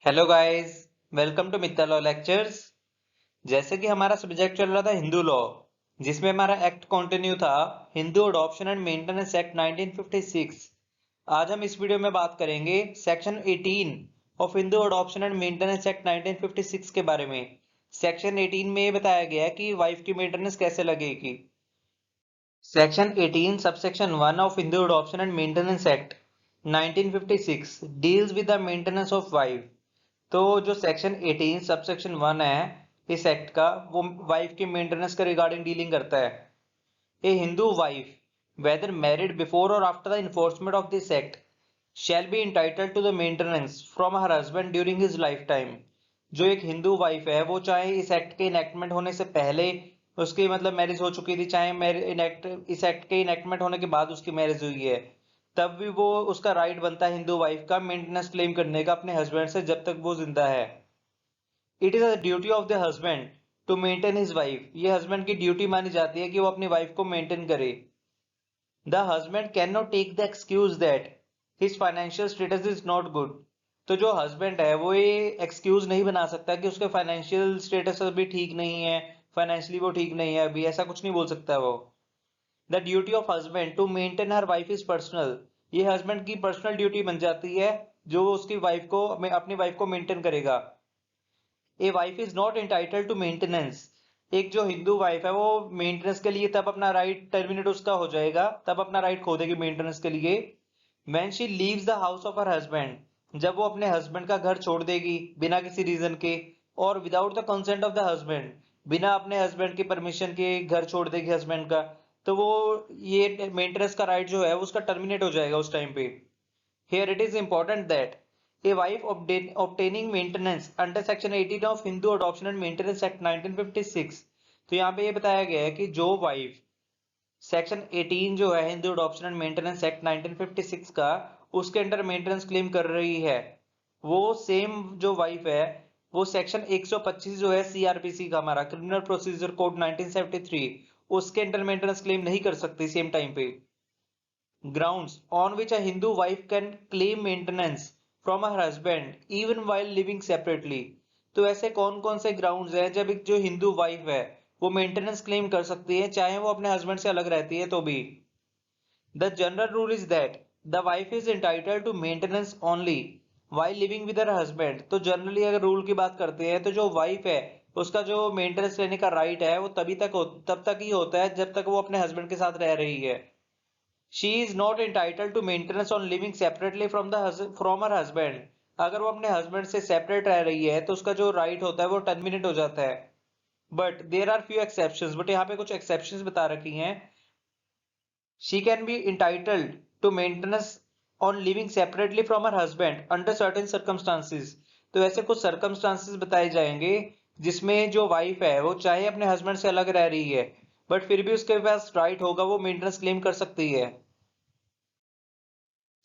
Hello guys, welcome to Mittal law lectures. जैसे कि हमारा सब्जेक्ट चल रहा था हिंदू लॉ, जिसमें हमारा एक्ट कंटिन्यू था Hindu adoption and maintenance act 1956। आज हम इस वीडियो में बात करेंगे section 18 of Hindu adoption and maintenance act 1956 के बारे में। सेक्शन 18 में ये बताया गया है कि वाइफ की मेंटेनेंस कैसे लगेगी। Section 18 subsection 1 of Hindu adoption and maintenance act 1956 deals with the maintenance of wife. तो जो सेक्शन 18 सबसेक्शन 1 है इस एक्ट का, वो वाइफ की मेंटेनेंस का रिगार्डिंग डीलिंग करता है। A Hindu wife whether married before or after the enforcement of this act shall be entitled to the maintenance from her husband during his lifetime। जो एक हिंदू वाइफ है वो चाहे इस एक्ट के इनेक्टमेंट होने से पहले उसकी मतलब मैरिज हो चुकी थी, चाहे इस एक्ट के इनेक्टमेंट होने के बाद उसकी मैरिज हुई है, तब भी वो उसका राइट बनता है हिंदू वाइफ का मेंटेनेंस क्लेम करने का अपने हस्बैंड से जब तक वो जिंदा है। It is a duty of the husband to maintain his wife. ये हस्बैंड की ड्यूटी मानी जाती है कि वो अपनी वाइफ को मेंटेन करे। The husband can not take the excuse that his financial status is not good. तो जो हस्बैंड है वो ये एक्सक्यूज नहीं बना सकता कि उसके फाइनेंशियल स्टेटस अभी ठीक नहीं है, फाइनेंशियली वो ठीक नहीं है अभी, ऐसा कुछ नहीं बोल सकता वो। The duty of husband to maintain her wife is personal. ये हस्बैंड की पर्सनल ड्यूटी बन जाती है जो उसकी वाइफ को अपनी वाइफ को मेंटेन करेगा। A wife is not entitled to maintenance. एक जो हिंदू वाइफ है वो मेंटेनेंस के लिए तब अपना राइट टर्मिनेट उसका हो जाएगा, तब अपना राइट खो देगी मेंटेनेंस के लिए when she leaves the house of her husband. जब वो अपने हस्बैंड का घर छोड़ देगी बिना किसी रीजन के, और without the consent of the husband, बिना अपने हस्बैंड की परमिशन के घर छोड़ देगी हस्बैंड का, तो वो ये मेंटेनेंस का राइट जो है उसका टर्मिनेट हो जाएगा उस टाइम पे। Here it is important that a wife obtaining maintenance under section 18 of Hindu Adoption and Maintenance Act 1956। तो यहाँ पे ये बताया गया है कि जो वाइफ सेक्शन 18 जो है Hindu adoption and maintenance act 1956 का, उसके अंडर मेंटेनेंस क्लेम कर रही है, वो सेम जो वाइफ है वो सेक्शन 125 जो है सीआरपीसी का, हमारा क्रिमिनल प्रोसीजर कोड 1973, उसके अंडर मेंटेनेंस क्लेम नहीं कर सकती सेम टाइम पे। Grounds on which a Hindu wife can claim maintenance from her husband even while living separately। तो ऐसे कौन कौन से ग्राउंड्स हैं जब एक जो हिंदू वाइफ है वो मेंटेनेंस क्लेम कर सकती है चाहे वो अपने हस्बैंड से अलग रहती है तो भी। The general rule is that the wife is entitled to maintenance only while living with her husband. तो जनरली अगर रूल की बात करते हैं तो जो वाइफ है उसका जो मेंटेनेंस लेने का राइट है वो तब तक ही होता है जब तक वो अपने हस्बैंड के साथ रह रही है। She is not entitled to maintenance on living separately from her husband। अगर वो अपने हस्बैंड से सेपरेट रह रही है तो उसका जो राइट होता है वो टर्मिनेट हो जाता है। But there are few exceptions, but यहाँ पे कुछ एक्सेप्शंस बता रखी हैं। She can be entitled to maintenance on living separately from her husband under certain circumstances. तो ऐसे कुछ सर्कमस्टांसिस बताए जाएंगे जिसमें जो वाइफ है वो चाहे अपने हस्बैंड से अलग रह रही है बट फिर भी उसके पास राइट होगा, वो मेंटेनेंस क्लेम कर सकती है।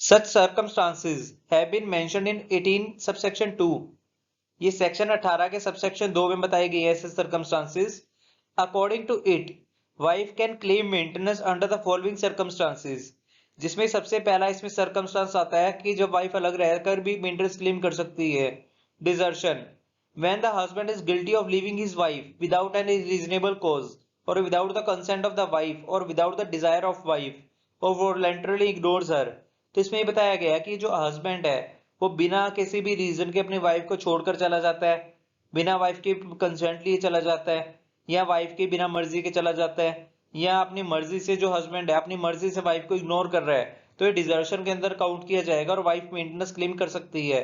Such circumstances have been mentioned in 18 subsection 2। ये सेक्शन 18 के सबसेक्शन 2 में बताई गई है ऐसे circumstances। According to it, wife can claim maintenance under the following circumstances। जिसमें सबसे पहला इसमें circumstance आता है कि जब वाइफ अलग रहकर भी मेंटेनेंस क्लेम कर सकती है। Desertion, when the husband is guilty of leaving his wife without any reasonable cause or without the consent of the wife or without the desire of wife or voluntarily ignores her। तो इसमें ये बताया गया है कि जो husband है वो बिना किसी भी रीजन के अपनी वाइफ को छोड़कर चला जाता है, बिना वाइफ के कंसेंट लिए चला जाता है, या वाइफ के बिना मर्जी के चला जाता है, या अपनी मर्जी से जो हस्बैंड है अपनी मर्जी से वाइफ को इग्नोर कर रहा है, तो ये डिजर्शन के अंदर काउंट किया जाएगा और वाइफ मेंटेनेंस क्लेम कर सकती है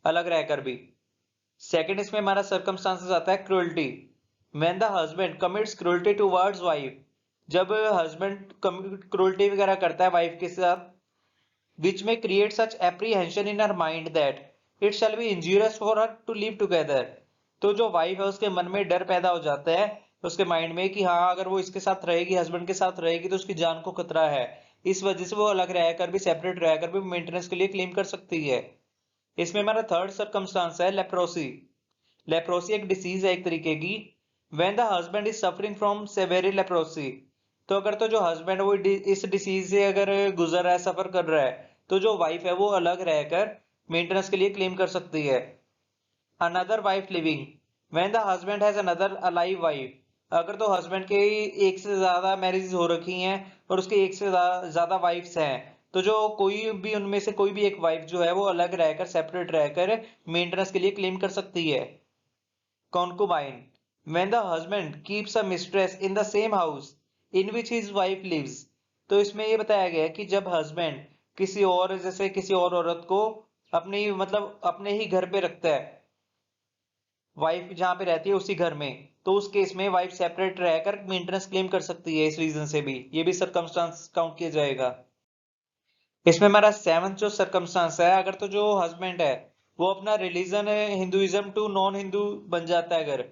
अलग रहकर भी। सेकंड इसमें हमारा सर्कमस्टांसेस आता है cruelty. When the husband commits cruelty towards wife. जब हस्बैंड क्रुएल्टी वगैरह करता है वाइफ के साथ, which may create such apprehension in her mind that it shall be injurious for her to live together। तो जो वाइफ है उसके मन में डर पैदा हो जाता है उसके माइंड में कि हाँ अगर वो इसके साथ रहेगी, हस्बैंड के साथ रहेगी तो उसकी जान को खतरा है, इस वजह से वो अलग रहकर भी, सेपरेट रहकर भी मेंटेनेंस के लिए क्लेम कर सकती है। इसमें हमारा थर्ड सर्कमस्टांस है लेप्रोसी। लेप्रोसी एक डिसीज है एक तरीके की। When the husband is suffering from severe leprosy. तो अगर तो जो हस्बैंड वो इस डिसीज से अगर गुजर रहा है, सफर कर रहा है, तो जो वाइफ है वो अलग रहकर मेंटेनेंस के लिए क्लेम कर सकती है। Another wife living when the husband has another alive wife. अगर तो हस्बैंड के एक से ज्यादा मैरिजेस हो रखी हैं और उसके एक से ज्यादा वाइफ्स हैं, तो जो कोई भी उनमें से कोई भी एक वाइफ जो है वो अलग रहकर, सेपरेट रहकर मेंटेनेंस के लिए क्लेम कर सकती है। Concubine when the husband keeps a mistress in the same house in which his wife lives. तो इसमें ये बताया गया है कि जब हस्बैंड किसी और, जैसे किसी और औरत को अपनी मतलब अपने ही घर पे रखता है, वाइफ जहाँ पे रहती है उसी घर में, तो उस केस में वाइफ सेपरेट रहकर मेंटेनेंस क्लेम कर सकती है। इस रीजन से भी ये भी सरकमस्टांस काउंट किया जाएगा। इसमें हमारा सेवंथ जो सरकमस्टांस है, अगर तो जो हस्बैंड है वो अपना religion Hinduism to non Hindu बन जाता है, अगर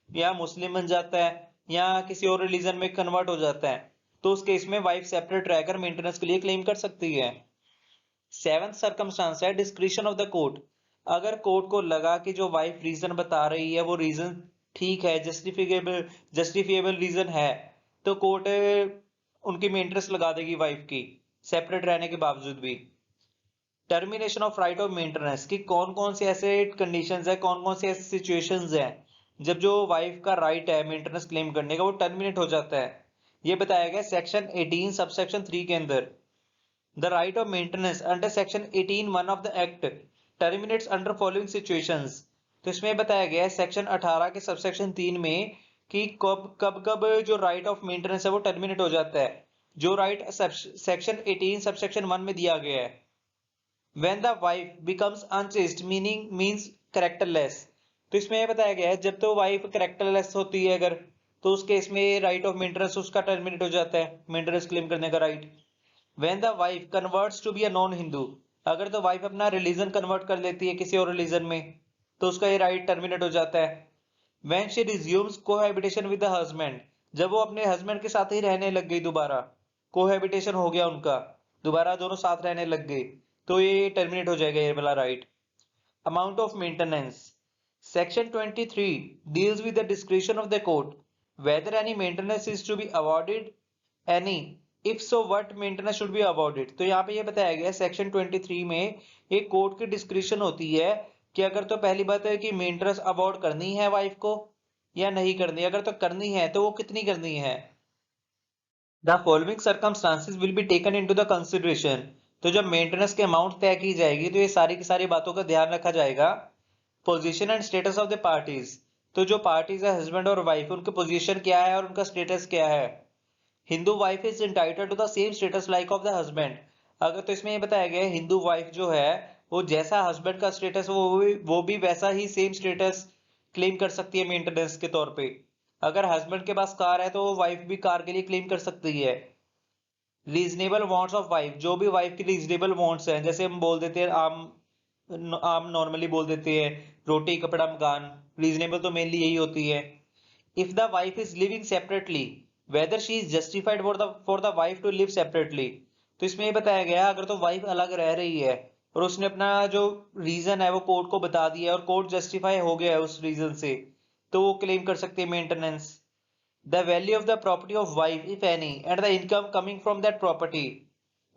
या मुस्लिम बन जाता है या किसी और रिलीजन में कन्वर्ट हो जाता है, तो उस केस में वाइफ सेपरेट रहकर मेंटेनेंस के लिए क्लेम कर सकती है। सेवंथ सरकमस्टांस है डिस्क्रिशन ऑफ द कोर्ट। अगर कोर्ट को लगा कि जो वाइफ रीजन बता रही है वो रीजन ठीक है, जस्टिफिएबल रीजन है, तो कोर्ट उनकी मेंटेनेंस लगा देगी वाइफ की, सेपरेट रहने के बावजूद भी। Termination of right of maintenance कि कौन कौन से ऐसे कंडीशंस है, कौन कौन से ऐसे सिचुएशंस हैं जब जो वाइफ का राइट है मेंटेनेंस क्लेम करने का वो टर्मिनेट हो जाता है। ये बताया गया सेक्शन 18 सबसेक्शन 3 के अंदर। The right of maintenance under section 18(1) of the Act terminates under following situations। तो इसमें बताया गया है सेक्शन 18 के सबसेक्शन 3 में कि कब कब कब जो राइट ऑफ मेंटेनेंस है वो टर्मिनेट हो जाता है, जो राइट सेक्शन 18 सबसेक्शन 1 में दिया गया है। When the wife becomes unchaste means characterless। तो इसमें यह बताया गया है जब तो वाइफ कैरेक्टरलेस होती है अगर, तो उस केस में राइट ऑफ मेंटेनेंस उसका टर्मिनेट हो जाता है, मेंटेनेंस क्लेम करने का right. When the wife converts to be a non-Hindu, अगर तो वाइफ अपना रिलीजन कन्वर्ट कर लेती है किसी और रिलीजन में, तो उसका ये राइट टर्मिनेट हो जाता है। When she resumes cohabitation with the husband, जब वो अपने हस्बैंड के साथ ही रहने लग गई, दोबारा कोहैबिटेशन हो गया उनका, दोबारा दोनों साथ रहने लग गए, तो ये टर्मिनेट हो जाएगा ये वाला right. Amount of maintenance section 23 deals with the discretion of the court whether any maintenance is to be awarded any if so what maintenance should be awarded। तो यहाँ पे ये बताया गया सेक्शन 23 में एक कोर्ट की डिस्क्रिशन होती है कि अगर तो पहली बात है कि मेंटेनेंस अवॉर्ड करनी है वाइफ को या नहीं करनी, अगर तो करनी है तो वो कितनी करनी है। The following circumstances will be taken into the consideration. तो जब मेंटेनेंस की अमाउंट तय की जाएगी तो ये सारी की सारी बातों का ध्यान रखा जाएगा। Position and status of the parties, तो जो पार्टीज है हस्बैंड और वाइफ, उनकी पोजीशन क्या है और उनका स्टेटस क्या है। Hindu wife is entitled to the same status like of the husband. अगर तो इसमें ये बताया गया है हिंदू वाइफ जो है वो जैसा हस्बैंड का स्टेटस वो भी वैसा ही सेम स्टेटस क्लेम कर सकती है मेंटेनेंस के तौर पे। अगर हस्बैंड के पास कार है तो वाइफ भी कार के लिए क्लेम कर सकती है। रीजनेबल वांट्स ऑफ वाइफ, जो भी वाइफ की रीजनेबल वांट्स हैं, जैसे हम बोल देते हैं आम आम नॉर्मली बोल देते हैं रोटी कपड़ा मकान, रीजनेबल तो मेनली यही होती है। If the wife is living separately whether she is justified for the wife to live separately. तो इसमें ये बताया गया अगर तो वाइफ अलग रह रही है और उसने अपना जो रीजन है वो कोर्ट को बता दिया है और कोर्ट जस्टिफाई हो गया है उस रीजन से, तो वो क्लेम कर सकती है maintenance. The value of the property of wife, if any, and the income coming from that property,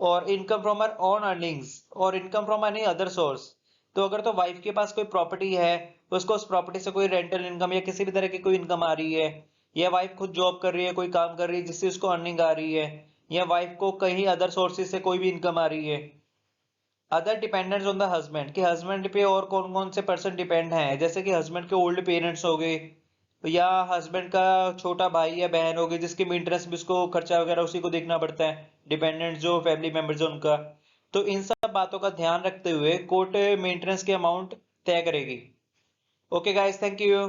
or income from her own earnings, or income from any other source। तो अगर तो wife के पास कोई property है, उसको उस property से कोई रेंटल इनकम या किसी भी तरह की कोई इनकम आ रही है, या वाइफ खुद जॉब कर रही है, कोई काम कर रही है जिससे उसको अर्निंग आ रही है, या वाइफ को कहीं अदर सोर्सेज से कोई भी इनकम आ रही है। Other dependents on the husband, कि हस्बैंड पे और कौन कौन से पर्सन डिपेंड हैं, जैसे कि हस्बैंड के ओल्ड पेरेंट्स हो गए, या हस्बैंड का छोटा भाई या बहन हो गई जिसके भी इंटरेस्ट भी उसको खर्चा वगैरह उसी को देखना पड़ता है, डिपेंडेंट जो फैमिली मेंबर्स है उनका। तो इन सब बातों का ध्यान रखते हुए कोर्ट मेंटेनेंस की अमाउंट तय करेगी। Okay guys, thank you.